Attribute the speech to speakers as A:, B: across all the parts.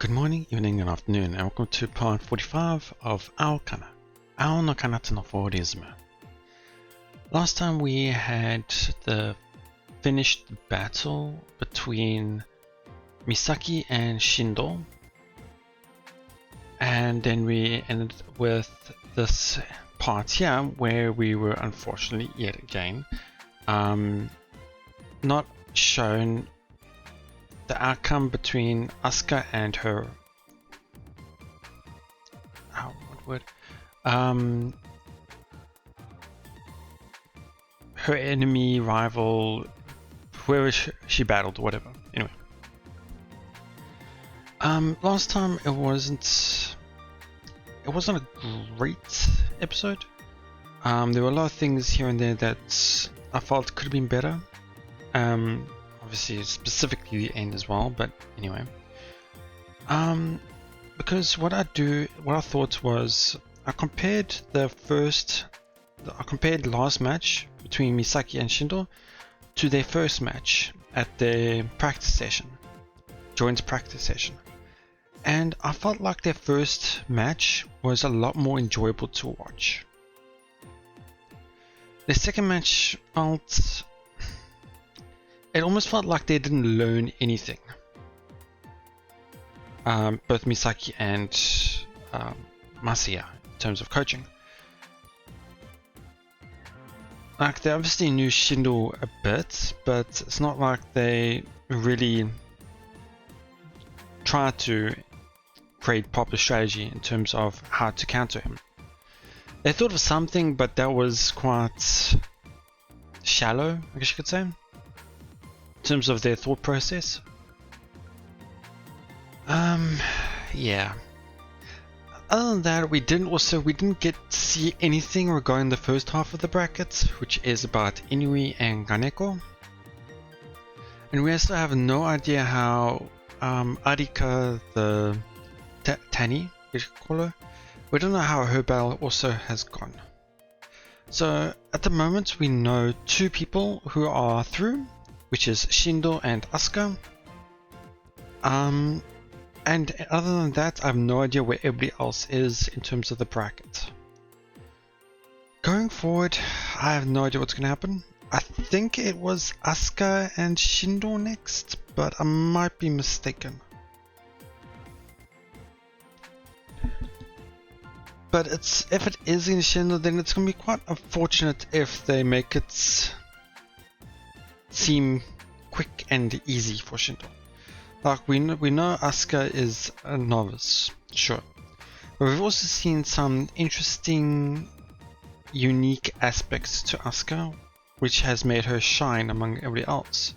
A: Good morning, evening, and afternoon, and welcome to part 45 of Aokana, no彼方のフォーリズム. Last time we had the finished battle between Misaki and Shindou, and then we ended with this part here where we were unfortunately yet again not shown the outcome between Asuka and her her enemy, rival, whoever she battled, whatever. Anyway, last time it wasn't a great episode. There were a lot of things here and there that I felt could have been better. Obviously specifically the end as well, but anyway. Because what I thought was I compared last match between Misaki and Shindou to their first match at their practice session, joint practice session. And I felt like their first match was a lot more enjoyable to watch. The second match it almost felt like they didn't learn anything. Both Misaki and Masiya in terms of coaching. Like, they obviously knew Shindou a bit, but it's not like they really tried to create proper strategy in terms of how to counter him. They thought of something, but that was quite shallow, I guess you could say, in terms of their thought process. Yeah. Other than that, we didn't get to see anything regarding the first half of the bracket, which is about Inui and Kaneko. And we also have no idea how Arika, the Tani, we should call her, we don't know how her battle also has gone. So at the moment we know two people who are through, which is Shindou and Asuka. And other than that, I have no idea where everybody else is in terms of the bracket. Going forward, I have no idea what's going to happen. I think it was Asuka and Shindou next, but I might be mistaken. But if it is in Shindou, then it's going to be quite unfortunate if they make it seem quick and easy for Shindou. Like, we know Asuka is a novice, sure, but we've also seen some interesting, unique aspects to Asuka, which has made her shine among everybody else.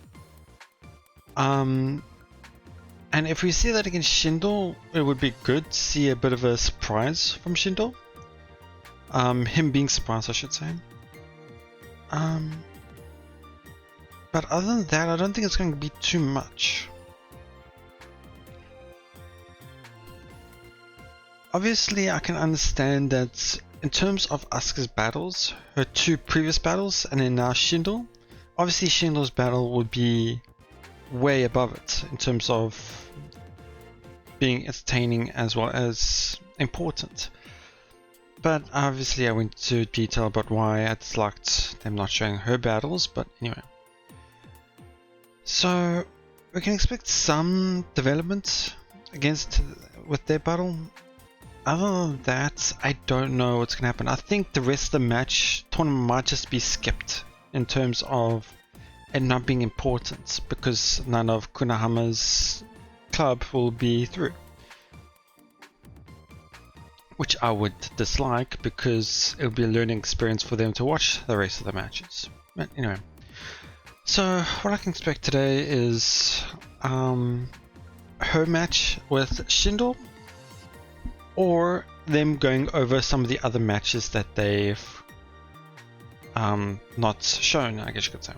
A: And if we see that against Shindou, it would be good to see a bit of a surprise from Shindou. Him being surprised, I should say. But other than that, I don't think it's going to be too much. Obviously, I can understand that in terms of Asuka's battles, her two previous battles, and then now Shindou, obviously Shindou's battle would be way above it in terms of being entertaining as well as important. But obviously I went into detail about why I disliked them not showing her battles, but anyway. So we can expect some development with their battle. Other than that, I don't know what's going to happen. I think the rest of the match tournament might just be skipped in terms of it not being important, because none of Kunahama's club will be through. Which I would dislike, because it will be a learning experience for them to watch the rest of the matches. But anyway. So what I can expect today is her match with Shindou, or them going over some of the other matches that they've not shown, I guess you could say.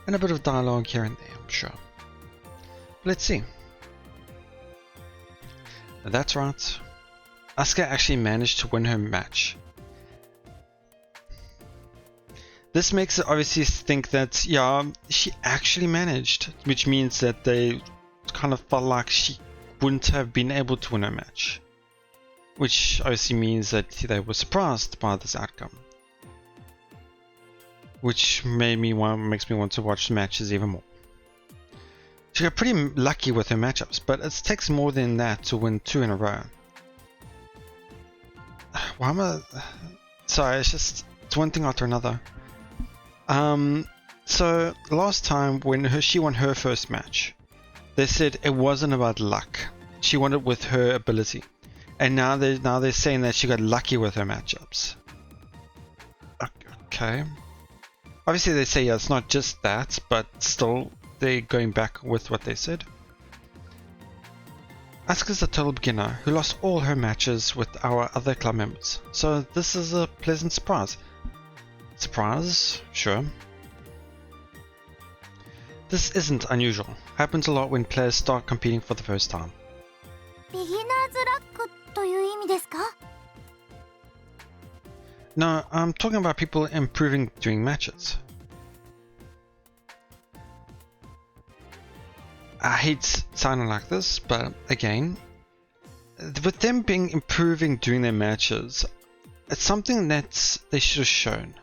A: And a bit of dialogue here and there, I'm sure. But let's see. That's right. Asuka actually managed to win her match. This makes it obviously think that, yeah, she actually managed, which means that they kind of felt like she wouldn't have been able to win a match. Which obviously means that they were surprised by this outcome. Which makes me want to watch the matches even more. She got pretty lucky with her matchups, but it takes more than that to win 2 in a row. Why am I... Sorry, it's one thing after another. So last time when she won her first match, they said it wasn't about luck. She won it with her ability. And now they're saying that she got lucky with her matchups. Okay. Obviously they say, yeah, it's not just that, but still they're going back with what they said. Asuka's a total beginner who lost all her matches with our other club members, so this is a pleasant surprise. Surprise? Sure. This isn't unusual. Happens a lot when players start competing for the first time. No, I'm talking about people improving during matches. I hate sounding like this, but again, with them improving during their matches, it's something that they should have shown.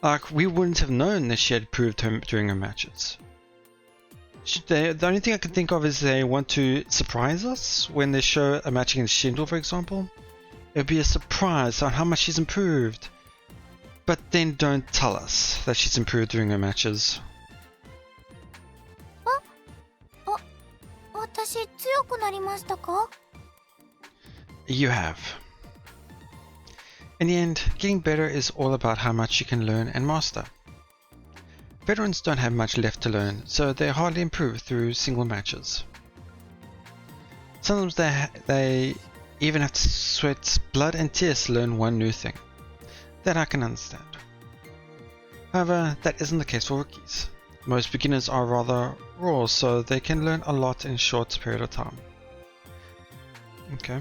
A: Like, we wouldn't have known that she had improved during her matches. The only thing I can think of is they want to surprise us when they show a match against Shindou, for example. It would be a surprise on how much she's improved, but then don't tell us that she's improved during her matches. You have. In the end, getting better is all about how much you can learn and master. Veterans don't have much left to learn, so they hardly improve through single matches. Sometimes they even have to sweat blood and tears to learn one new thing. That I can understand. However, that isn't the case for rookies. Most beginners are rather raw, so they can learn a lot in a short period of time. Okay.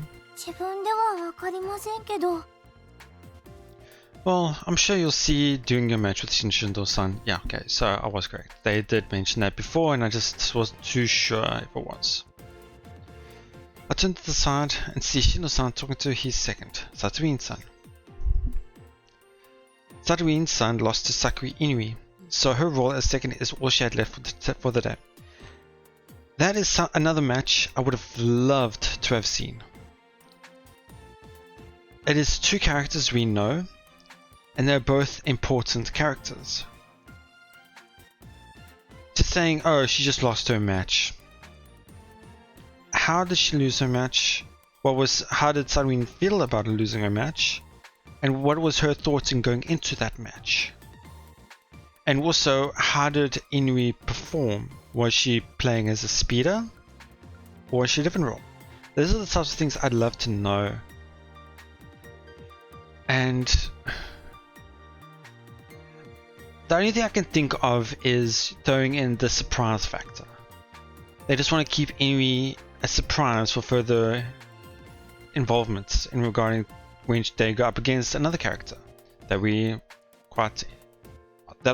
A: Well, I'm sure you'll see during your match with Shindou-san. Yeah, okay, so I was correct. They did mention that before and I just wasn't too sure if it was. I turn to the side and see Shindou-san talking to his second, SunaeVN-san. SunaeVN-san lost to Sakura Inui, so her role as second is all she had left for the day. That is another match I would have loved to have seen. It is 2 characters we know, and they're both important characters. Just saying, oh, she just lost her match. How did she lose her match? How did SunaeVN feel about losing her match? And what was her thoughts in going into that match? And also, how did Inui perform? Was she playing as a speeder? Or was she a different role? Those are the types of things I'd love to know. And the only thing I can think of is throwing in the surprise factor. They just want to keep Inui a surprise for further involvements in regarding when they go up against another character that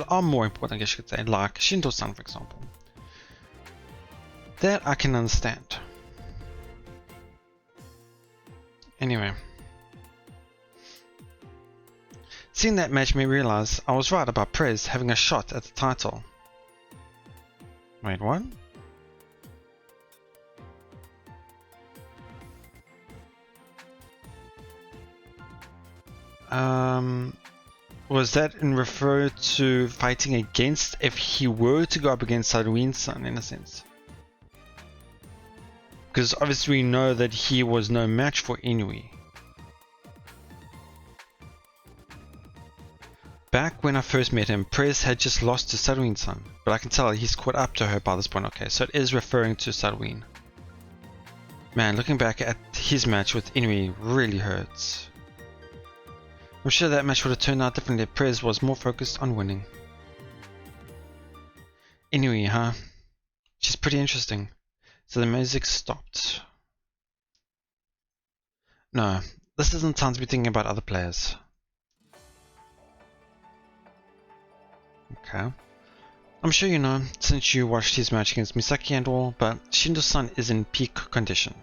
A: are more important, I guess you could say, like Shindou-san, for example. That I can understand. Anyway. Seeing that match made me realize I was right about Prez having a shot at the title. Wait, what? Was that in refer to fighting against if he were to go up against SunaeVN-san in a sense? Because obviously we know that he was no match for Inui. Back when I first met him, Prez had just lost to SunaeVN-san, but I can tell he's caught up to her by this point. Okay, so it is referring to SunaeVN. Man, looking back at his match with Inui really hurts. I'm sure that match would have turned out differently if Prez was more focused on winning. Inui, huh? She's pretty interesting. So the music stopped. No, this isn't time to be thinking about other players. Okay. I'm sure you know, since you watched his match against Misaki and all, but Shindou-san is in peak condition.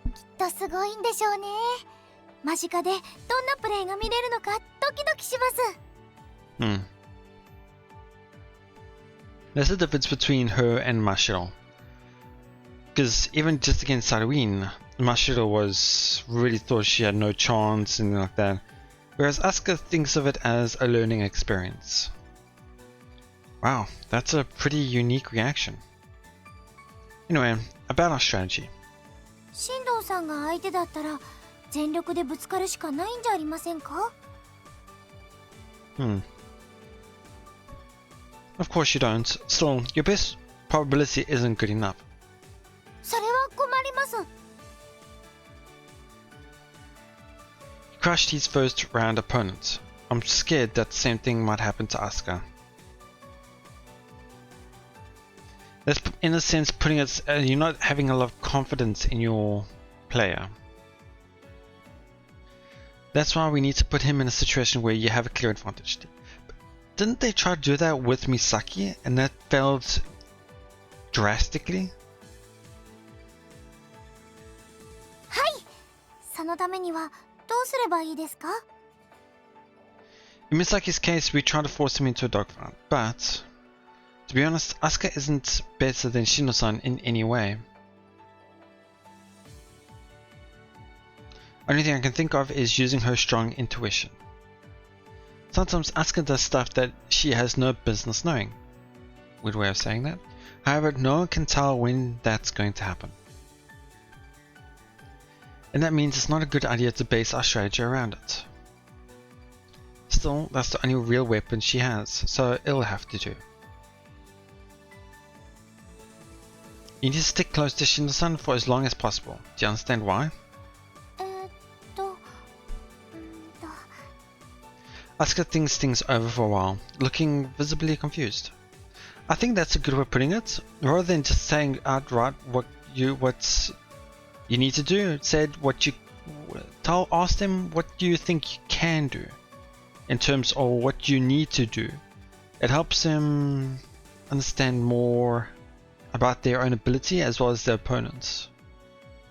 B: きっとすごいんでしょうね。間近でどんなプレーが見れるのかドキドキします。
A: There's a difference between her and Mashiro. Because even just against SunaeVN, Mashiro really thought she had no chance and like that. Whereas Asuka thinks of it as a learning experience. Wow, that's a pretty unique reaction. Anyway, about our strategy.
B: 進藤さんが相手だったら全力でぶつかるしかないんじゃありませんか？
A: Of course you don't. Still, your best probability isn't good enough.
B: それは困ります。
A: He crushed his first round opponent. I'm scared that the same thing might happen to Asuka. That's in a sense putting it, you're not having a lot of confidence in your player. That's why we need to put him in a situation where you have a clear advantage. But didn't they try to do that with Misaki and that failed drastically?
B: はい。そのためにはどうすればいいですか？
A: In Misaki's case, we try to force him into a dogfight, but to be honest, Asuka isn't better than Shindou-san in any way. Only thing I can think of is using her strong intuition. Sometimes Asuka does stuff that she has no business knowing. Weird way of saying that. However, no one can tell when that's going to happen. And that means it's not a good idea to base our strategy around it. Still, that's the only real weapon she has, so it'll have to do. You need to stick close to Shindou-san for as long as possible. Do you understand why? Asuka thinks things over for a while, looking visibly confused. I think that's a good way of putting it. Rather than just saying outright what you need to do, ask them what you think you can do, in terms of what you need to do. It helps them understand more about their own ability as well as their opponents.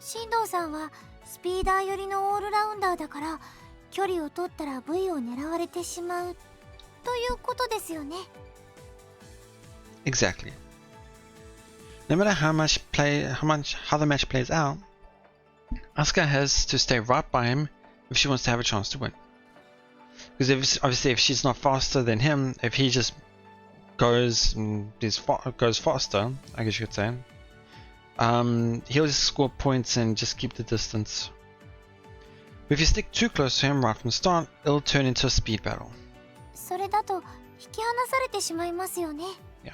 B: 進藤さんはスピーダー寄りのオールラウンダーだから距離を取ったら V を狙われてしまうということですよね。
A: Exactly. No matter how the match plays out, Asuka has to stay right by him if she wants to have a chance to win. Because obviously if she's not faster than him, if he just goes faster, I guess you could say, he'll just score points and just keep the distance. But if you stick too close to him right from the start, it'll turn into a speed battle.
B: それだと引き離されてしまいますよね。
A: Yeah.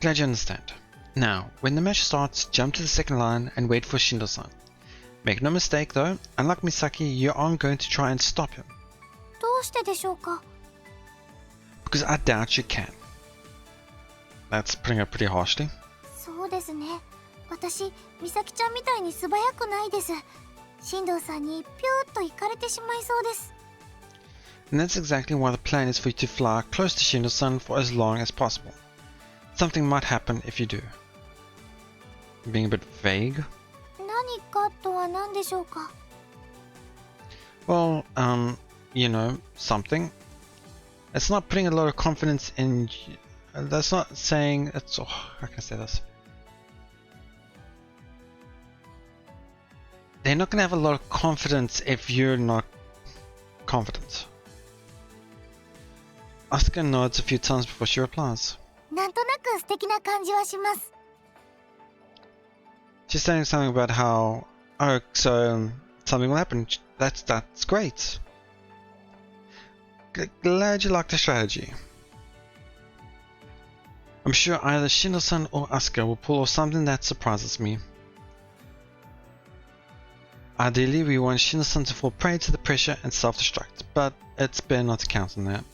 A: Glad you understand. Now, when the match starts, jump to the second line and wait for Shindou-san. Make no mistake though, unlike Misaki, you aren't going to try and stop him.
B: どうしてでしょうか？
A: Because I doubt you can. That's putting it pretty harshly.
B: そうですね。私、美咲ちゃんみたいに素早くないです。進藤さんにピューッと行かれてしまいそうです。
A: And that's exactly why the plan is for you to fly close to Shindou-san for as long as possible. Something might happen if you do. Being a bit vague.
B: 何かとは何でしょうか？
A: Well, you know, something. It's not putting a lot of confidence in. That's not saying it's. Oh, how can I say this? They're not going to have a lot of confidence if you're not confident. Asuka nods a few times before she replies.
B: なんとなく素敵な感じはします。
A: She's saying something about how, oh, so something will happen. That's great. Glad you like the strategy. I'm sure either Shindou-san or Asuka will pull off something that surprises me. Ideally, we want Shindou-san to fall prey to the pressure and self-destruct, but it's better not to count on that.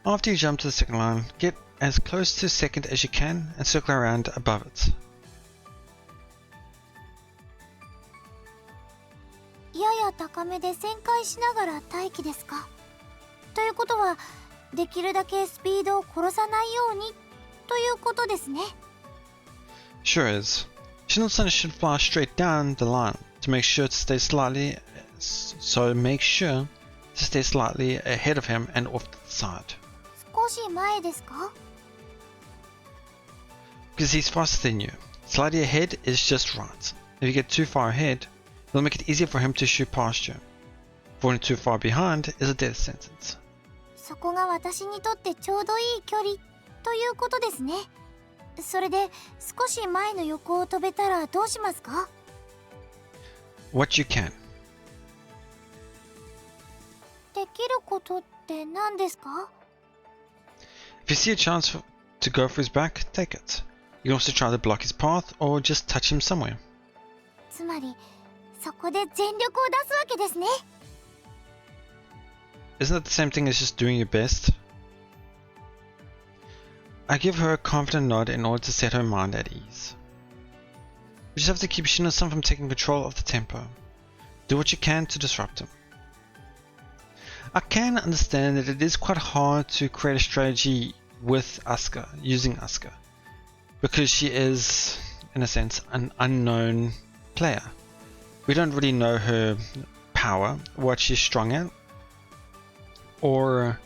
A: After you jump to the second line, get as close to second as you can and circle around above it. やや高めで旋回しながら待機ですか？ということは
B: できるだけスピードを殺さないようにということですね。
A: Sure is. Shindou-san should fly straight down the line to make sure to stay slightly ahead of him and off to the side.
B: 少し前ですか？
A: Because he's faster than you. Slightly ahead is just right. If you get too far ahead, it'll make it easier for him to shoot past you. Falling too far behind is a death sentence.
B: そこが私にとってちょうどいい距離ということですね。それで少し前の横を飛べたらどうしますか？
A: What you can.
B: できることって何ですか？
A: If you see a chance to go for his back, take it. You can also try to block his path or just touch him somewhere.
B: つまりそこで全力を出すわけですね。
A: Isn't that the same thing as just doing your best? I give her a confident nod in order to set her mind at ease. You just have to keep Shindou-san from taking control of the tempo. Do what you can to disrupt him. I can understand that it is quite hard to create a strategy with Asuka, using Asuka, because she is, in a sense, an unknown player. We don't really know her power, what she's strong at, or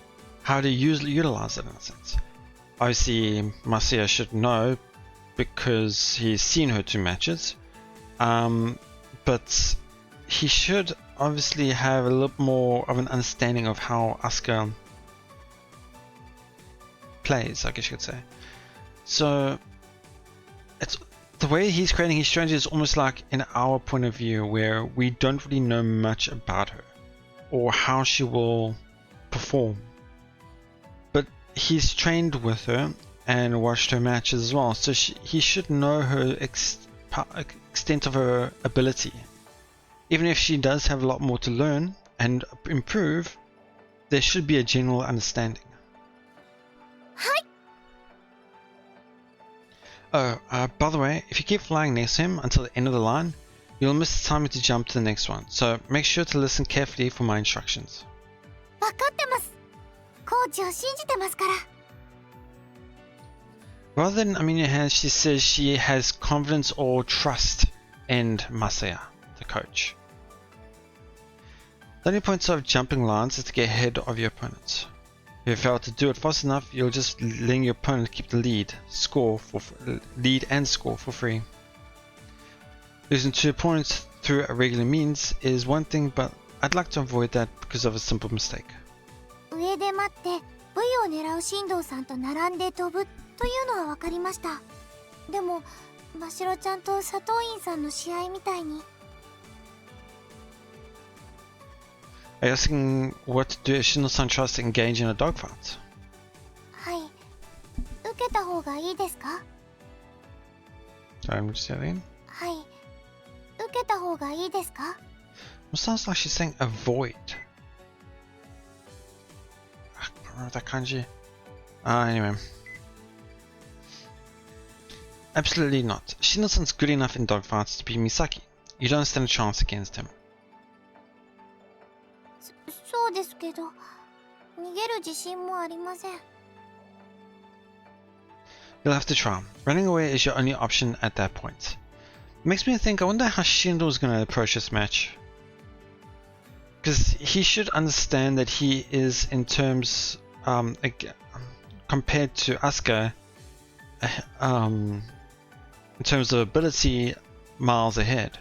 A: how to utilize it in a sense. Obviously, Masaya should know because he's seen her 2 matches, but he should obviously have a little more of an understanding of how Asuka plays, I guess you could say. So, it's the way he's creating his strategy is almost like in our point of view, where we don't really know much about her or how she will perform. But he's trained with her and watched her matches as well, so he should know her extent of her ability. Even if she does have a lot more to learn and improve, there should be a general understanding. Oh, by the way, if you keep flying next to him until the end of the line, you'll miss the timing to jump to the next one, so make sure to listen carefully for my instructions.
B: 分かってます。コーチを信じてますから。
A: Rather than in your hands, she says she has confidence or trust in Masaya, the coach. The only point of jumping lines is to get ahead of your opponents. If you fail to do it fast enough, you'll just letting your opponent keep the lead and score for free. Losing 2 points through a regular means is one thing, but I'd like to avoid that because of a simple mistake.
B: 上で待って V を狙う進藤さんと並んで飛ぶというのは分かりました。でもましろちゃんと佐藤院さんの試合みたいに。
A: Are you asking what to do if Shindou-san tries to engage in a dogfight?
B: はい。受けた方がいいですか？
A: Sorry, I'm just saying.
B: はい。受けた方がいいですか？
A: It sounds like she's saying avoid. I don't remember that kanji. Anyway. Absolutely not. Shindou-san's good enough in dogfights to beat Misaki. You don't stand a chance against him.
B: そうですけど、逃げる自信もありません。
A: You'll have to try. Running away is your only option at that point. It makes me think, I wonder how Shindou's going to approach this match. Because he should understand that he is, in terms, compared to Asuka, in terms of ability, miles ahead.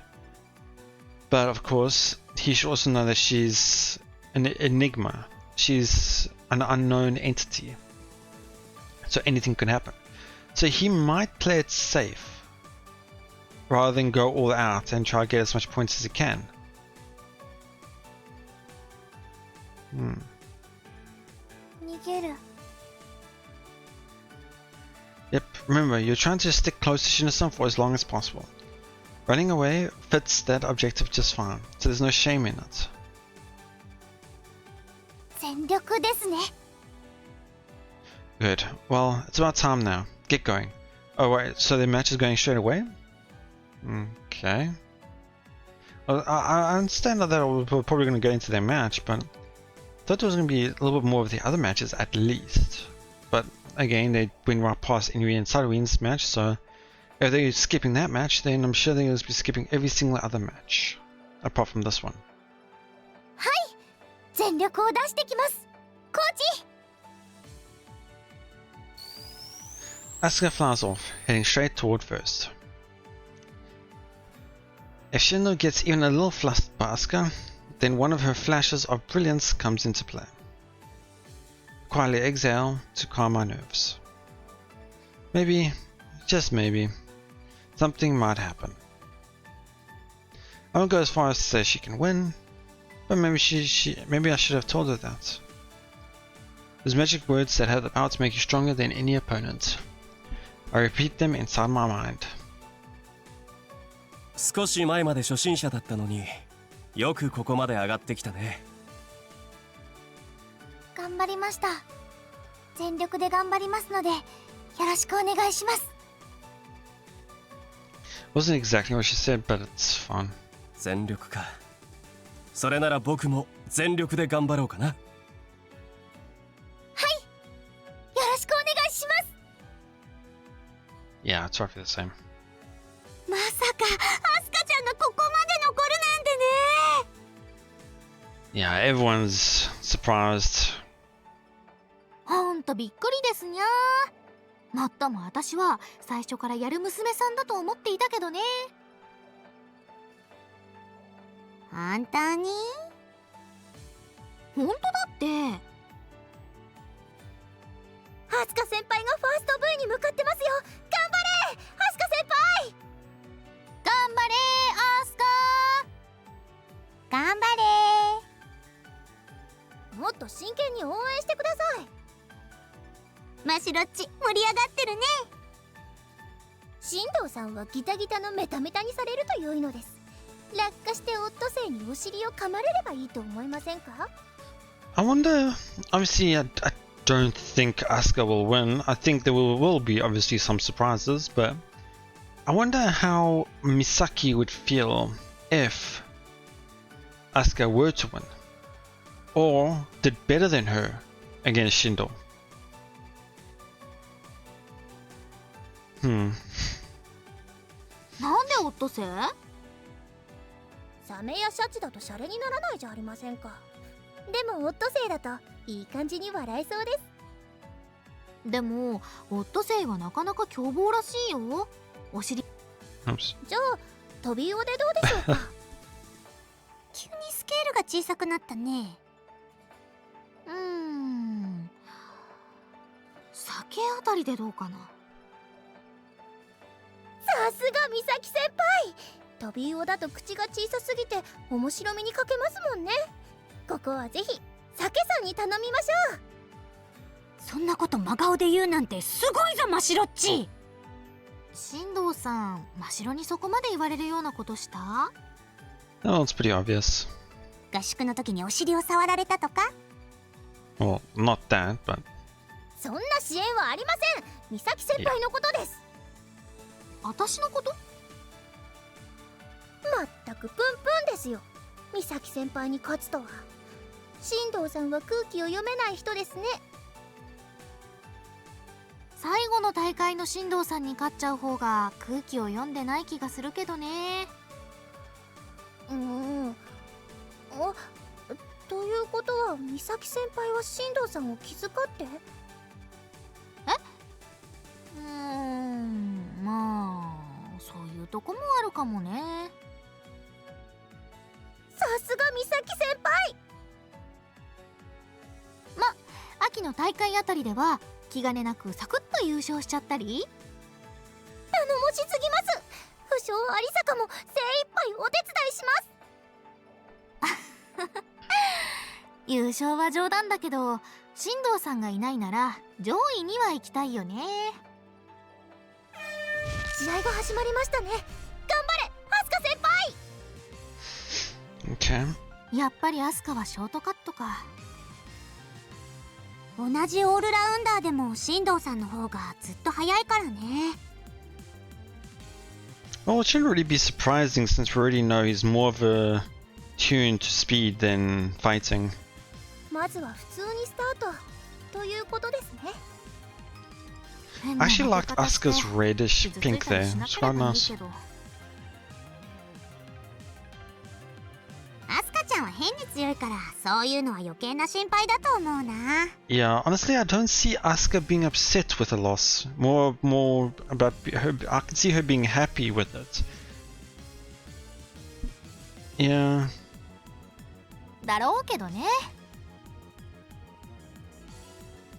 A: But of course, he should also know that she's an enigma. She's an unknown entity. So anything could happen. So he might play it safe, rather than go all out and try to get as much points as he can. Hmm.
B: 逃げる。
A: Yep, remember, you're trying to stick close to Shindou-san for as long as possible. Running away fits that objective just fine, so there's no shame in it.
B: 全力ですね。
A: Good. Well, it's about time now. Get going. Oh wait, so the match is going straight away? Okay. Well, I understand that we're probably going to get into their match, but Thought there was going to be a little bit more of the other matches at least. But again, they went right past Inui and SunaeVN's match, so if they're skipping that match, then I'm sure they're going to be skipping every single other match. Apart from this one.
B: はい、全力を出してきます、コーチ。
A: Asuka flies off, heading straight toward first. If Shindou gets even a little flustered by Asuka, then one of her flashes of brilliance comes into play. Quietly exhale to calm my nerves. Maybe, just maybe, something might happen. I won't go as far as to say she can win, but maybe maybe I should have told her that. Those magic words that have the power to make you stronger than any opponent. I repeat them inside my mind.
C: 少し前まで初心者だったのによくここまで上がってきたね。
B: 頑張りました。全力で頑張りますのでよろしくお願いします。
A: Wasn't exactly what she said, but it's fun.
C: 全力か。それなら僕も全力で頑張ろうかな。はい、
B: よろしくお願いします。
A: Yeah, it's roughly the same.
B: まさかアスカちゃんがここまで残るなんてね。
A: Yeah, everyone's surprised.
B: ほんとびっくりですにゃー。もっとも私は最初からやる娘さんだと思っていたけどね。本当に？本当だって。アスカ先輩がファースト V に向かってますよ。頑張れアスカ先輩。頑張れアスカ。頑張れ。もっと真剣に応援してください。マシロッチ盛り上がってるね。進藤さんはギタギタのメタメタにされると良いのです。落下してオットセイにお尻を噛まれればいいと思いませんか？
A: I wonder, obviously I don't think Asuka will win. I think there will be obviously some surprises, but I wonder how Misaki would feel if Asuka were to win or did better than her against Shindou. なん
B: でオットセイ？サメやシャチだとシャレにならないじゃありませんか。でもオットセイだといい感じに笑えそうです。でもオットセイはなかなか凶暴らしいよ。お尻。じゃあ飛び魚でどうでしょうか。急にスケールが小さくなったね。酒あたりでどうかな。さすが美咲先輩。飛び魚だと口が小さすぎて面白みに欠けますもんね。ここはぜひ酒さんに頼みましょう。そんなこと真顔で言うなんてすごいぞマシロッチ。進藤さん、マシロにそこまで言われるようなことした？
A: Oh, it's pretty obvious.
B: 合宿の時にお尻を触られたとか？
A: Well, not that, but
B: そんな支援はありません。美咲先輩のことです。私のこと？まったくプンプンですよ。美咲先輩に勝つとは。進藤さんは空気を読めない人ですね。最後の大会の進藤さんに勝っちゃう方が空気を読んでない気がするけどね。ということは美咲先輩は進藤さんを気遣って？まあそういうとこもあるかもね。さすが美咲先輩。秋の大会あたりでは気兼ねなくサクッと優勝しちゃったり。頼もしすぎます。不詳有坂も精一杯お手伝いします。優勝は冗談だけど進藤さんがいないなら上位には行きたいよね。試合が始まりましたね。頑張れアスカ先輩。
A: okay.
B: やっぱりアスカはショートカットか。同じオールラウンダーでも進藤さんの方がずっと速いからね。
A: Well, it shouldn't really be surprising since we already know he's more of a tuned to speed than fighting.
B: ままずは普通にスタートということですね。
A: I actually liked Asuka's reddish pink there. It's quite nice.
B: アスカちゃんは変に強いから、そういうのは余計な心配だと思うな。
A: Yeah, honestly, I don't see Asuka being upset with the loss. More about her. I can see her being happy with it. Yeah.
B: だろうけどね。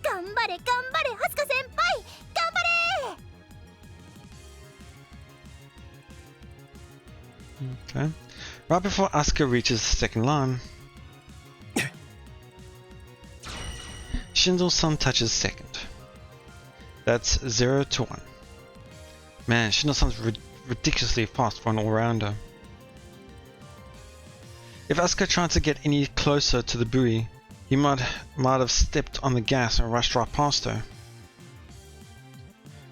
B: 頑張れ頑張れ、アスカ先輩、頑張れ。
A: Okay. Right before Asuka reaches the second line, Shindou-san touches second. That's 0 to 1. Man, Shindou-san's ridiculously fast for an all-rounder. If Asuka tried to get any closer to the buoy, he might have stepped on the gas and rushed right past her.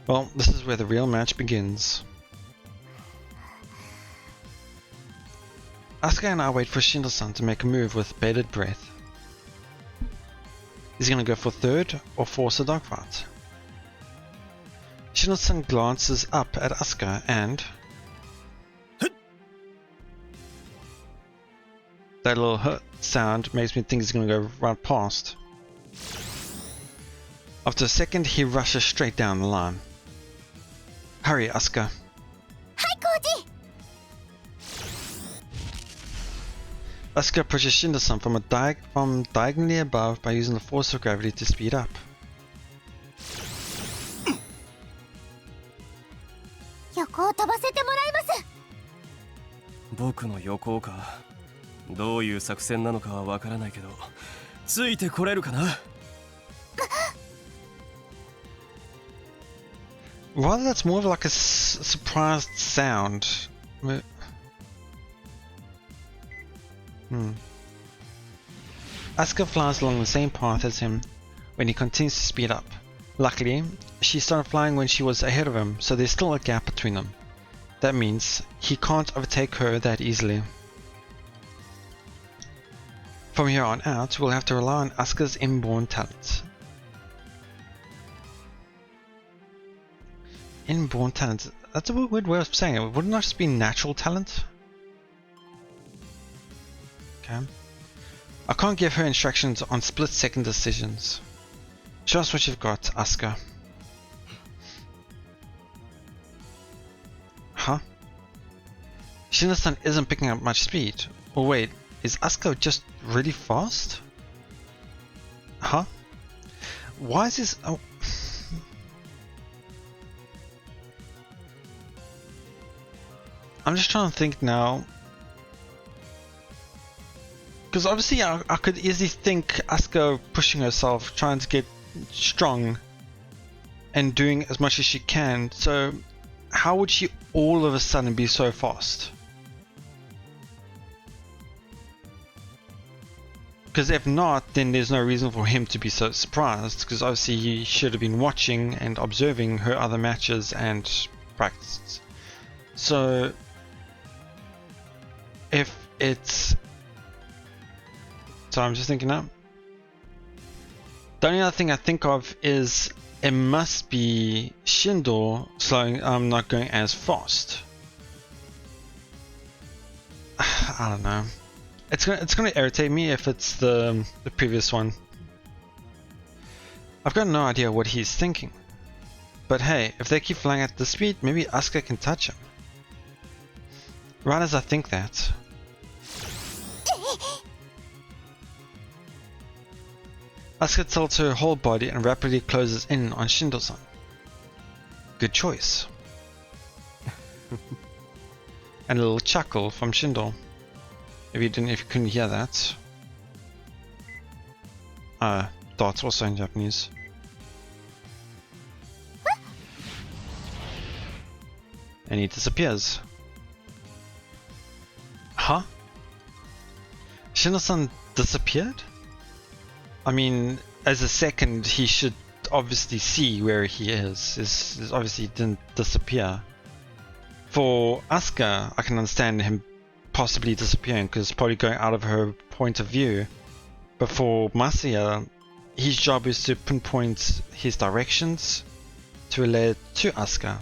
A: Well, this is where the real match begins. Asuka and I wait for Shindou-san to make a move with bated breath. Is he gonna go for third or force a dogfight? Shindou-san glances up at Asuka and... that little "huh" sound makes me think he's gonna go right past. After a second, he rushes straight down the line. Hurry, Asuka.
B: Hi, Koji!
A: Asuka pushes Shindou-san from diagonally above by using the force of gravity to speed up.
B: 横を飛ばせてもらいます。
C: 僕の横か。どういう作戦なのかはわからないけど、ついてこれるかな。
A: Rather, that's more of like a surprised sound. Asuka flies along the same path as him when he continues to speed up. Luckily, she started flying when she was ahead of him, so there's still a gap between them. That means he can't overtake her that easily. From here on out, we'll have to rely on Asuka's inborn talent. Inborn talent? That's a weird way of saying it. Wouldn't that just be natural talent? Okay. I can't give her instructions on split-second decisions. Show us what you've got, Asuka. Huh? Shindou-san isn't picking up much speed. Oh wait, is Asuka just really fast? Huh? Why is this... Oh... I'm just trying to think now. Because obviously I could easily think Asuka pushing herself, trying to get strong and doing as much as she can. So how would she all of a sudden be so fast? Because if not, then there's no reason for him to be so surprised, because obviously he should have been watching and observing her other matches and practiced. So if it's... So I'm just thinking now. The only other thing I think of is it must be Shindou slowing, not going as fast. I don't know. It's gonna irritate me if it's the previous one. I've got no idea what he's thinking. But hey, if they keep flying at this speed, maybe Asuka can touch him. Right as I think that. Asuka tilts her whole body and rapidly closes in on Shindou-san. Good choice. And a little chuckle from Shindou. If you couldn't hear that. That's also in Japanese. And he disappears. Huh? Shindou-san disappeared? I mean, as a second, he should obviously see where he is. Obviously he didn't disappear. For Asuka, I can understand him possibly disappearing because it's probably going out of her point of view. But for Masaya, his job is to pinpoint his directions to relay it to Asuka.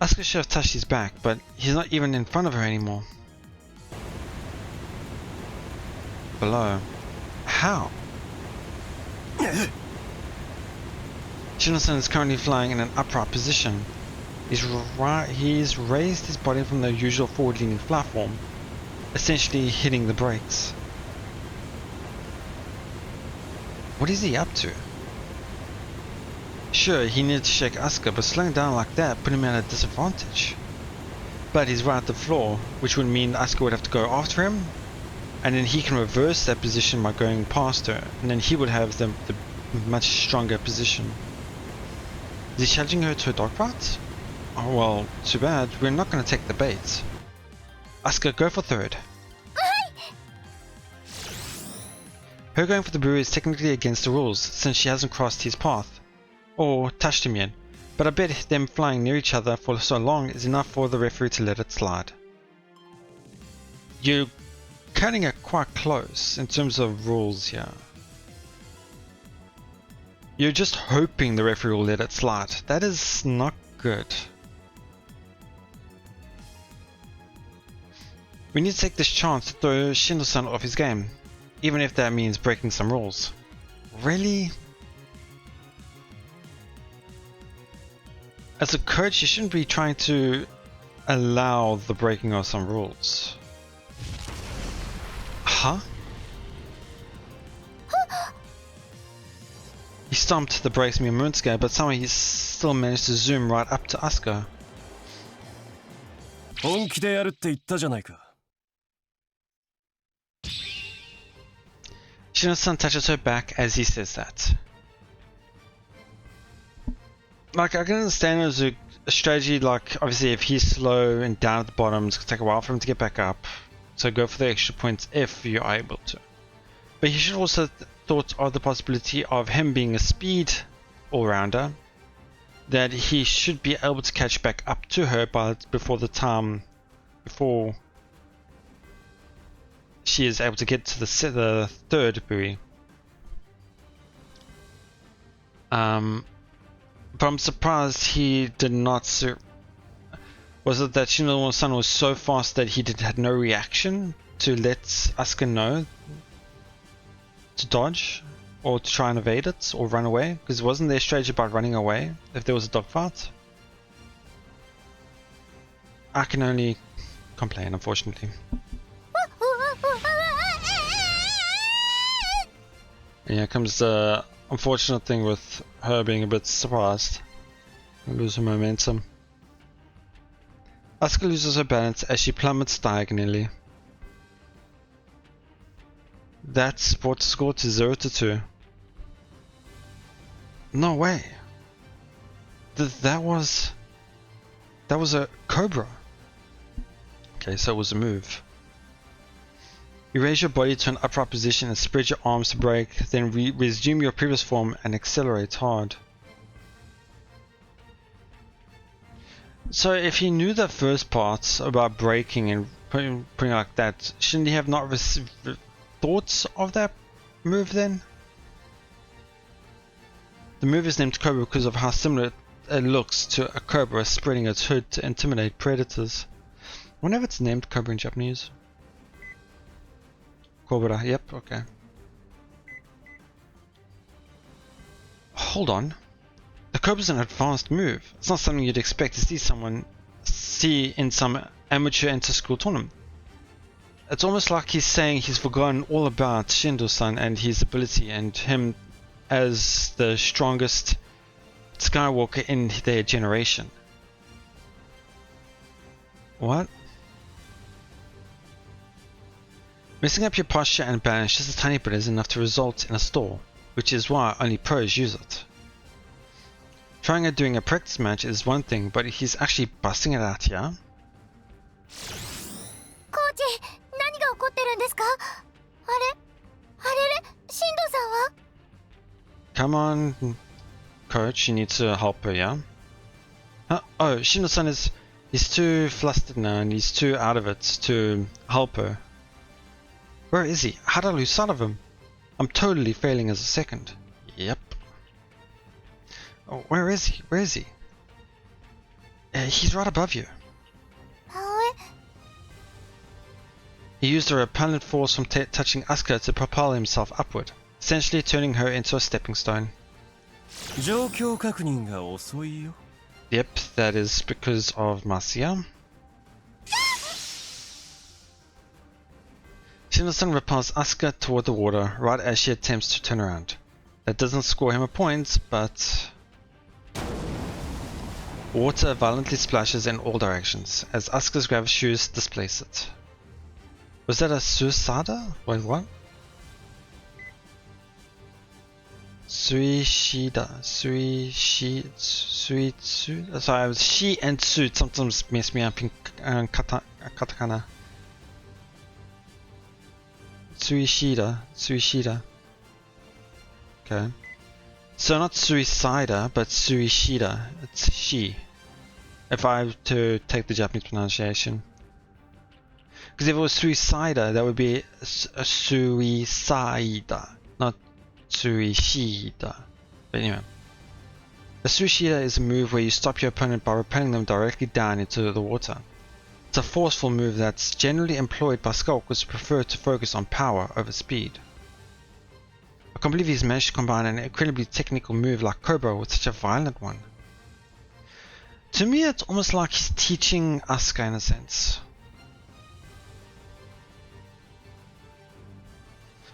A: Asuka should have touched his back, but he's not even in front of her anymore. Below. How? Shindou is currently flying in an upright position. He's raised his body from the usual forward-leaning platform, essentially hitting the brakes. What is he up to? Sure, he needed to shake Asuka, but slowing down like that put him at a disadvantage. But he's right at the floor, which would mean Asuka would have to go after him, and then he can reverse that position by going past her, and then he would have the much stronger position. Is he challenging her to a dogfight? Oh well, too bad, we're not going to take the bait. Asuka, go for third. Her going for the brew is technically against the rules, since she hasn't crossed his path, or touched him yet, but I bet them flying near each other for so long is enough for the referee to let it slide. You're cutting it quite close in terms of rules here. You're just hoping the referee will let it slide. That is not good. We need to take this chance to throw Shindou-san off his game, even if that means breaking some rules. Really? As a coach, you shouldn't be trying to allow the breaking of some rules. Huh? He stomped the brakes mere moments ago, but somehow he still managed to zoom right up to Asuka.
C: 本気でやるって言ったじゃないか。
A: Shindou-san touches her back as he says that. Like, I can understand it as a strategy, like, obviously if he's slow and down at the bottom, it's going to take a while for him to get back up. So go for the extra points if you're able to. But he should also thought of the possibility of him being a speed all-rounder, that he should be able to catch back up to her before she is able to get to the third buoy. But I'm surprised he did not. Was it that Shindou-san was so fast that he had no reaction to let Asuka know to dodge or to try and evade it or run away? Because wasn't there a strategy about running away if there was a dogfight? I can only complain, unfortunately. And here comes the unfortunate thing with her being a bit surprised and lose her momentum. Asuka loses her balance as she plummets diagonally. That's brought the score to 0-2. No way. That was a Cobra. Okay, so it was a move. You raise your body to an upright position and spread your arms to brake, then resume your previous form and accelerate hard. So if he knew the first part about braking and putting like that, shouldn't he have not received thoughts of that move then? The move is named Cobra because of how similar it looks to a cobra spreading its hood to intimidate predators. I wonder if it's named Cobra in Japanese. Cobra, yep, okay. Hold on. The Cobra's an advanced move. It's not something you'd expect to see in some amateur inter-school tournament. It's almost like he's saying he's forgotten all about Shindou-san and his ability and him as the strongest Skywalker in their generation. What? Messing up your posture and balance just a tiny bit is enough to result in a stall, which is why only pros use it. Trying it during a practice match is one thing, but he's actually busting it out here.
B: Coach, 何が起こってるんですか? あれ、Shindou-san は?
A: Come on, coach, you need to help her, yeah? Oh, Shindou-san he's too flustered now and he's too out of it to help her. Where is he? How did I lose sight of him? I'm totally failing as a second. Yep. Oh, where is he? Where is he? He's right above you.
B: え
A: He used a repellent force from touching Asuka to propel himself upward, essentially turning her into a stepping stone.
C: 状況確認が遅いよ。
A: Yep, that is because of Marcia. Shindou repels Asuka toward the water right as she attempts to turn around. That doesn't score him a point, but water violently splashes in all directions as Asuka's gravity shoes displace it. Was that a suicida? Wait, what? Suishida. Sorry, she and Su sometimes mess me up in katakana. Suishida. Okay. So not suicida, but Suishida. It's she. If I have to take the Japanese pronunciation. Because if it was suicida, that would be a suicida, not suishida. But anyway. A suishida is a move where you stop your opponent by repelling them directly down into the water. It's a forceful move that's generally employed by skulkers who prefer to focus on power over speed. I can't believe he's managed to combine an incredibly technical move like Cobra with such a violent one. To me, it's almost like he's teaching Asuka in a sense.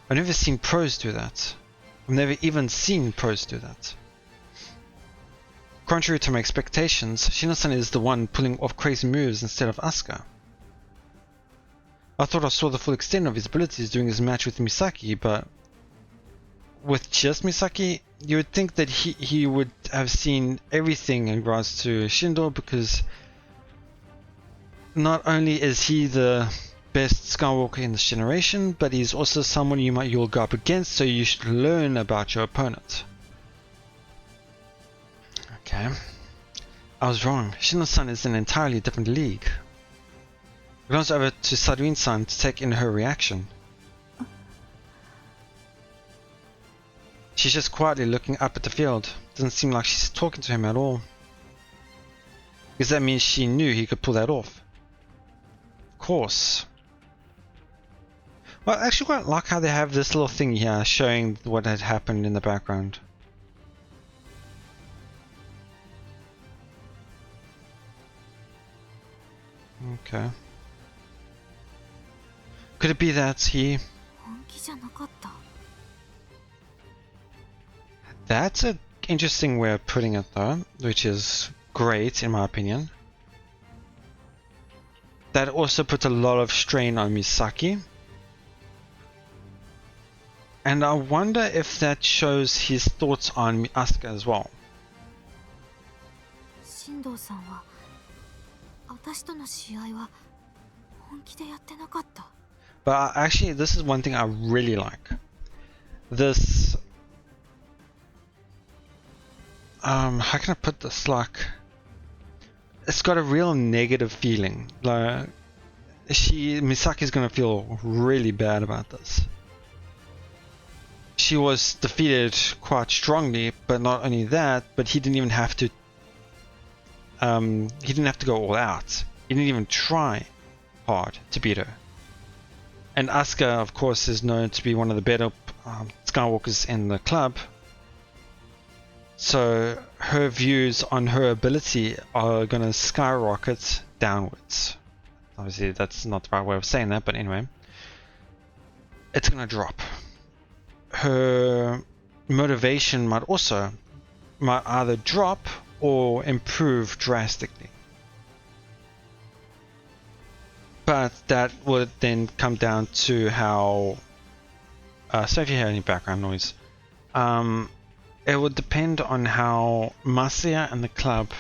A: I've never seen pros do that. I've never even seen pros do that. Contrary to my expectations, Shindou is the one pulling off crazy moves instead of Asuka. I thought I saw the full extent of his abilities during his match with Misaki, but with just Misaki, you would think that he would have seen everything in regards to Shindou, because not only is he the best Skywalker in this generation, but he's also someone you'll go up against, so you should learn about your opponent. Okay, I was wrong. Shindou-san is in an entirely different league. I glanced over to Saruin-san to take in her reaction. She's just quietly looking up at the field. Doesn't seem like she's talking to him at all. Because that means she knew he could pull that off. Of course. Well, I actually quite like how they have this little thing here showing what had happened in the background. Okay. Could it be that he...
B: 本気じゃなかった
A: That's an interesting way of putting it though, which is great in my opinion. That also puts a lot of strain on Misaki. And I wonder if that shows his thoughts on Asuka as well.
B: 進藤さんは私との試合は本気でやってなかった
A: But actually, this is one thing I really like. This... how can I put this? Like... It's got a real negative feeling. Like... Misaki's gonna feel really bad about this. She was defeated quite strongly, but not only that, but he didn't even have to... he didn't have to go all out. He didn't even try hard to beat her. And Asuka, of course, is known to be one of the better Skywalkers in the club. So her views on her ability are going to skyrocket downwards. Obviously, that's not the right way of saying that, but anyway. It's going to drop. Her motivation might either drop or improve drastically. But that would then come down to how... so if you hear any background noise, it would depend on how Marcia and the club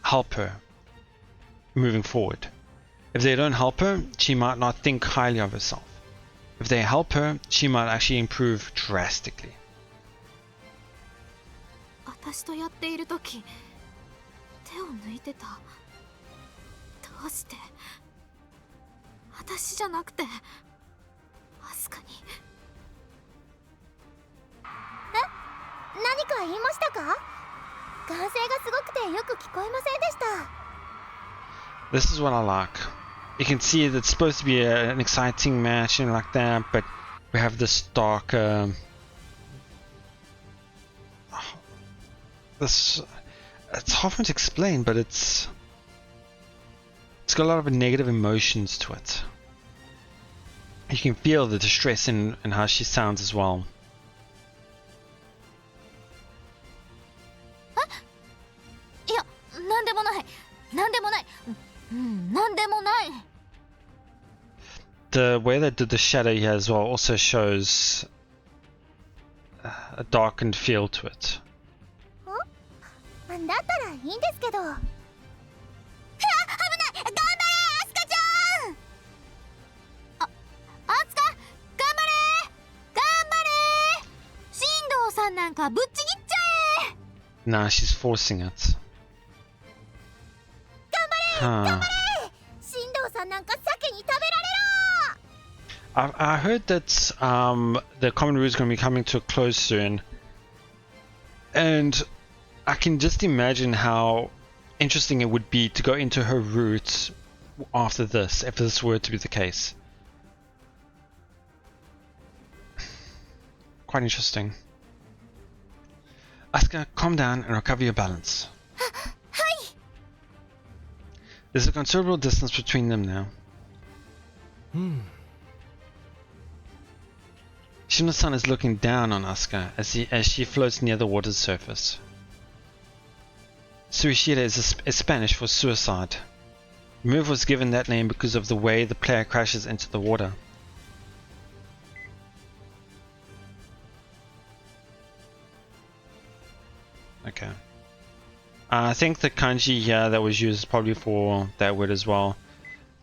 A: help her moving forward. If they don't help her, she might not think highly of herself. If they help her, she might actually improve drastically.
B: 私とやっている時手を抜いてたどうして私じゃなくてアスすかに。何か言いましたか？歓声がすごくてよく聞こえませんでした。
A: This is what I like. You can see that it's supposed to be an exciting match and like that, but we have this dark. This it's hard to explain, but it's got a lot of negative emotions to it. You can feel the distress in how she sounds as well.
B: いや、なんでもない。なんでもない。なんでもない。
A: The way they did the shadow here as well also shows a darkened feel to it.
B: だったらいいんですけど。危ない。頑張れ、アスカちゃん。アスカ、頑張れ。頑張れ。進藤さんなんかぶっちぎっちゃえ。
A: Nah, she's forcing it.
B: 頑張れ。頑張れ。進藤さんなんか鮭に食べられろ。
A: I heard that the common route is going to be coming to a close soon, and I can just imagine how interesting it would be to go into her route after this, if this were to be the case. Quite interesting. Asuka, calm down and recover your balance. There's a considerable distance between them now. Shindou-san is looking down on Asuka as she floats near the water's surface. Suicida is Spanish for suicide. The move was given that name because of the way the player crashes into the water. Okay. I think the kanji here that was used is probably for that word as well.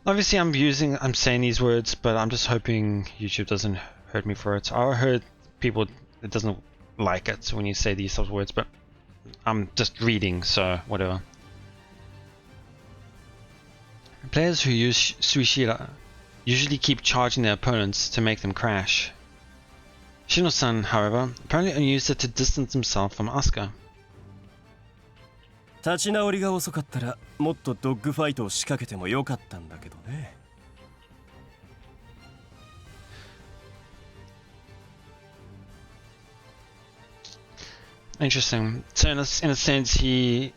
A: Obviously I'm saying these words, but I'm just hoping YouTube doesn't hurt me for it. I heard people that doesn't like it when you say these sort of words, but I'm just reading, so whatever. Players who use Suishira usually keep charging their opponents to make them crash. Shindou-san, however, apparently only used it to distance himself from Asuka.
C: 立ち直りが遅かったらもっとドッグファイトを仕掛けてもよかったんだけどね。
A: Interesting. So in a sense, he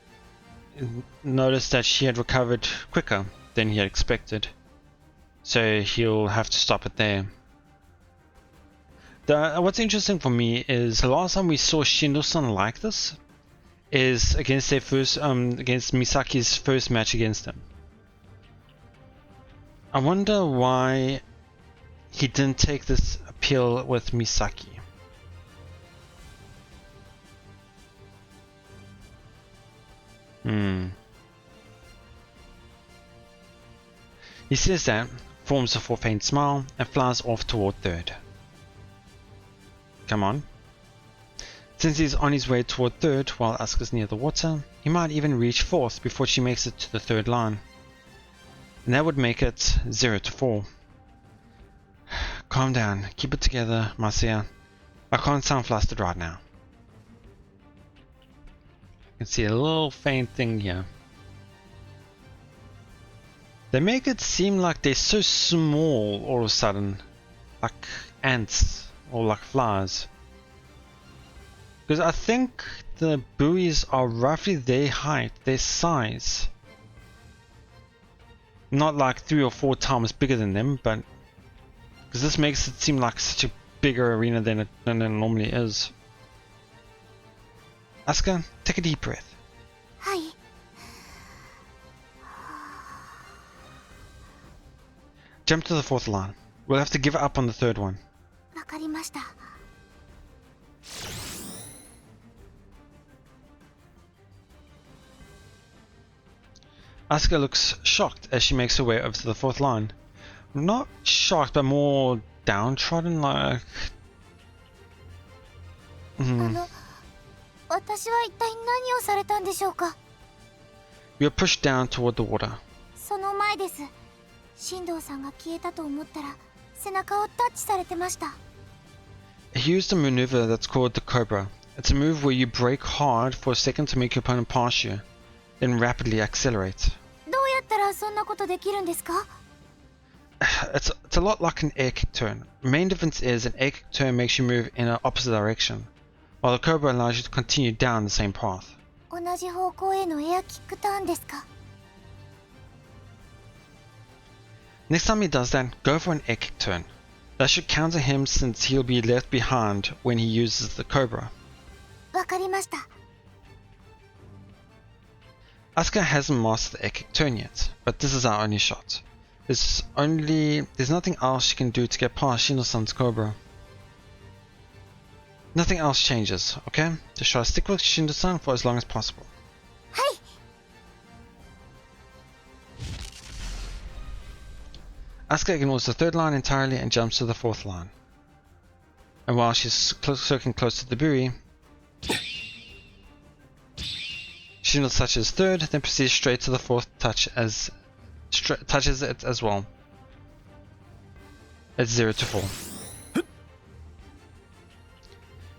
A: noticed that she had recovered quicker than he had expected. So he'll have to stop it there. What's interesting for me is the last time we saw Shindou-san like this is against their first against Misaki's first match against him. I wonder why he didn't take this appeal with Misaki. He says that, forms a faint smile, and flies off toward third. Come on. Since he's on his way toward third while Asuka's near the water, he might even reach fourth before she makes it to the third line. And that would make it 0-4. Calm down, keep it together, Marcia. I can't sound flustered right now. You can see a little faint thing here. They make it seem like they're so small all of a sudden, like ants or like flies. Because I think the buoys are roughly their height, their size. Not like 3 or 4 times bigger than them, but because this makes it seem like such a bigger arena than it normally is. Asuka, take a deep breath.
B: Hi.
A: Jump to the fourth line. We'll have to give up on the third one.
B: わかりました。
A: Asuka looks shocked as she makes her way over to the fourth line. Not shocked, but more downtrodden, like...
B: 私は一体何をされたんでしょうか。
A: We are pushed down toward the water.
B: その前です。進藤さんが消えたと思ったら、背中をタッチされてました。
A: He used a maneuver that's called the Cobra. It's a move where you brake hard for a second to make your opponent pass you, then rapidly accelerate.
B: どうやったらそんなことできるんですか？
A: It's a lot like an air kick turn. The main difference is an air kick turn makes you move in an opposite direction, while the Cobra allows you to continue down the same path.
B: 同じ方向へのエアキックターンですか？
A: Next time he does that, go for an air kick turn. That should counter him since he'll be left behind when he uses the Cobra.
B: わかりました。
A: Asuka hasn't mastered the air kick turn yet, but this is our only shot. There's nothing else she can do to get past Shindou-san's Cobra. Nothing else changes, okay? Just try to stick with Shindou-san for as long as possible.
B: はい。
A: Asuka ignores the third line entirely and jumps to the fourth line. And while she's circling close to the buoy, Shindou touches third, then proceeds straight to the fourth touches it as well. It's 0-4.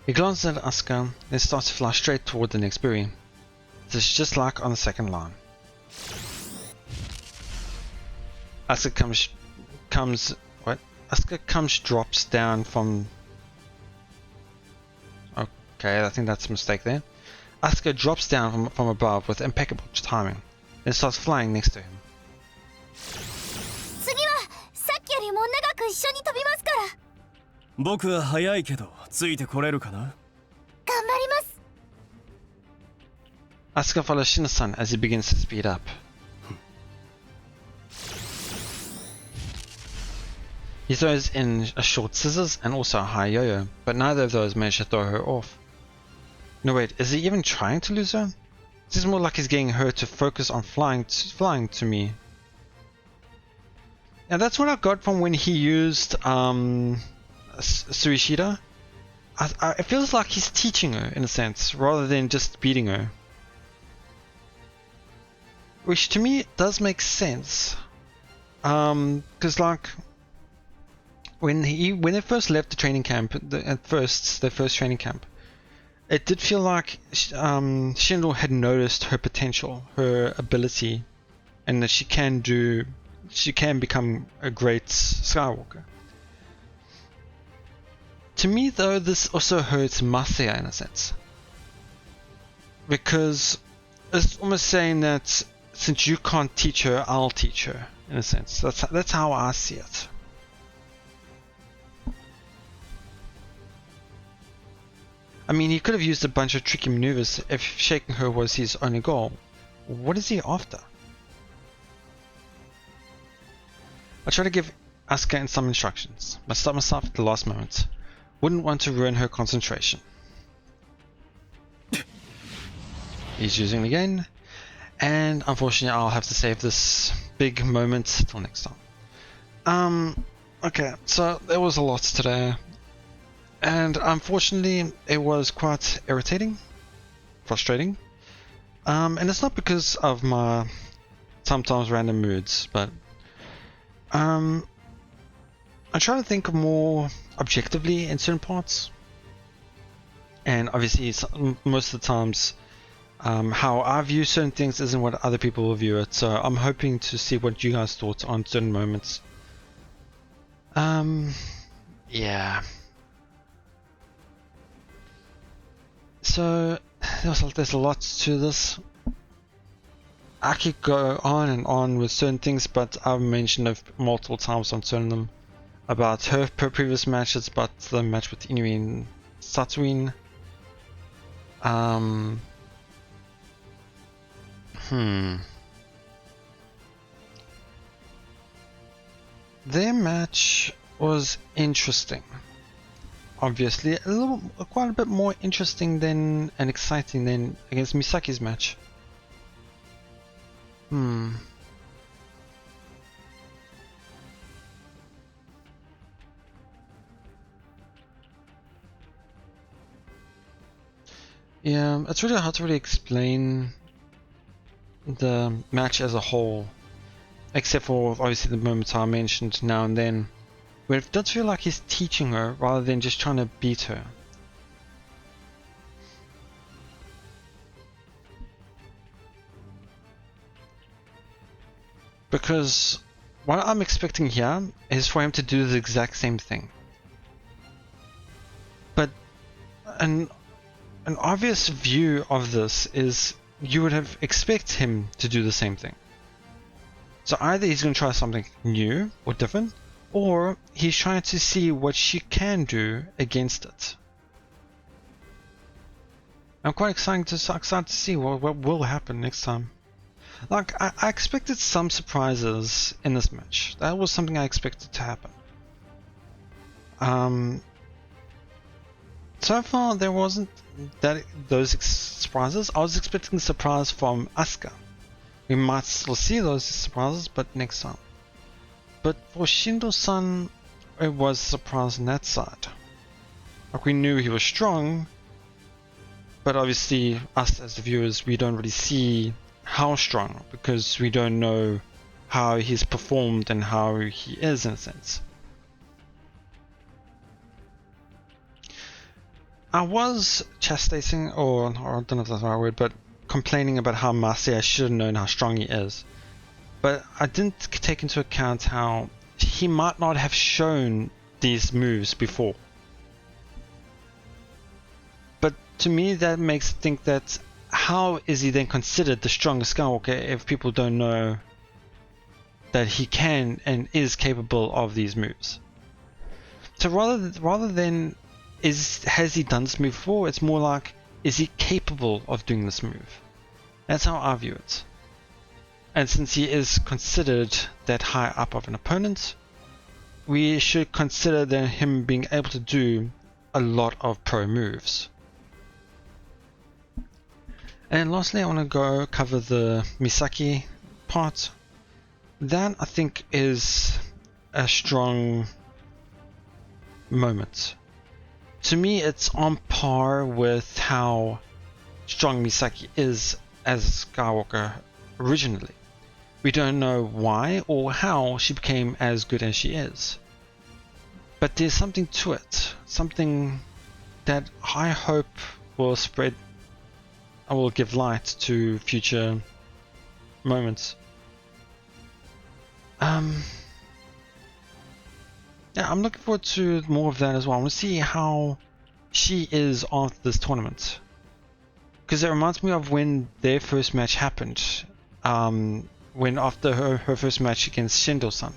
A: He glances at Asuka, then starts to fly straight toward the next buoy. This is just like on the second line. Asuka drops down from... Okay, I think that's a mistake there. Asuka drops down from above with impeccable timing, then starts flying next to him.
B: 次はさっきよりも長く一緒に飛びますから。
C: 僕は早いけどついてこれるかな？
B: 頑張ります。
A: Asuka follows Shindou-san as he begins to speed up. He throws in a short scissors and also a high yo-yo, but neither of those manage to throw her off. No wait, is he even trying to lose her? This is more like he's getting her to focus on flying to me. And that's what I got from when he used Suishida. It feels like he's teaching her in a sense, rather than just beating her. Which to me does make sense. Because like when they first left the training camp, their first training camp, it did feel like Shindou had noticed her potential, her ability, and that she can become a great Skywalker. To me though, this also hurts Masaya in a sense, because it's almost saying that since you can't teach her, I'll teach her, in a sense. That's how I see it. I mean, he could have used a bunch of tricky maneuvers if shaking her was his only goal. What is he after? I try to give Asuka some instructions, but stop myself at the last moment. Wouldn't want to ruin her concentration. He's using it again, and unfortunately I'll have to save this big moment till next time. Okay, so there was a lot today. And unfortunately, it was quite irritating, frustrating, and it's not because of my sometimes random moods, but I try to think more objectively in certain parts, and obviously most of the times how I view certain things isn't what other people will view it, so I'm hoping to see what you guys thought on certain moments. Yeah. So there's a lot to this. I could go on and on with certain things, but I've mentioned it multiple times on certain of them. About her previous matches, about the match with Inui and Tatooine. Their match was interesting. Obviously, quite a bit more interesting than and exciting than against Misaki's match. Yeah, it's really hard to really explain the match as a whole, except for obviously the moments I mentioned now and then. where it does feel like he's teaching her rather than just trying to beat her. Because what I'm expecting here is for him to do the exact same thing. But an obvious view of this is you would have expected him to do the same thing. So either he's going to try something new or different, or he's trying to see what she can do against it. I'm quite excited to see what will happen next time. Like, I expected some surprises in this match. That was something I expected to happen. So far there wasn't those surprises. I was expecting a surprise from Asuka. We might still see those surprises, but next time. But for Shindou-san, it was a surprise on that side. Like, we knew he was strong, but obviously us as the viewers, we don't really see how strong, because we don't know how he's performed and how he is in a sense. I was chastising, or I don't know if that's the right word, but complaining about how Marseille should have known how strong he is. But I didn't take into account how he might not have shown these moves before. But to me that makes me think that how is he then considered the strongest Skywalker if people don't know that he can and is capable of these moves? So rather than has he done this move before, it's more like, is he capable of doing this move? That's how I view it. And since he is considered that high up of an opponent, we should consider him being able to do a lot of pro moves. And lastly, I want to go cover the Misaki part. That I think is a strong moment. To me, it's on par with how strong Misaki is as Skywalker originally. We don't know why or how she became as good as she is. But there's something to it. Something that I hope will spread. I will give light to future moments. Yeah, I'm looking forward to more of that as well. I want to see how she is after this tournament, because it reminds me of when their first match happened. When after her first match against Shindou-san,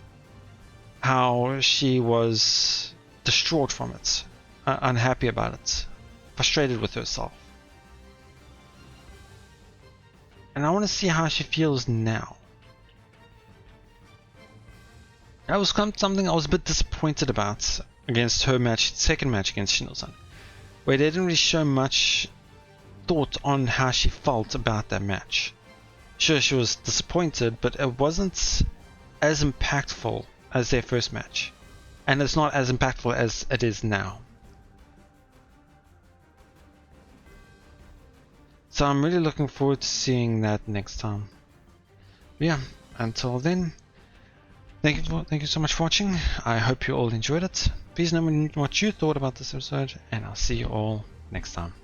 A: how she was distraught from it, unhappy about it, frustrated with herself. And I want to see how she feels now. That was something I was a bit disappointed about against her match, second match against Shindou-san, where they didn't really show much thought on how she felt about that match. Sure, she was disappointed, but it wasn't as impactful as their first match. And it's not as impactful as it is now. So I'm really looking forward to seeing that next time. But yeah, until then, thank you so much for watching. I hope you all enjoyed it. Please let me know what you thought about this episode, and I'll see you all next time.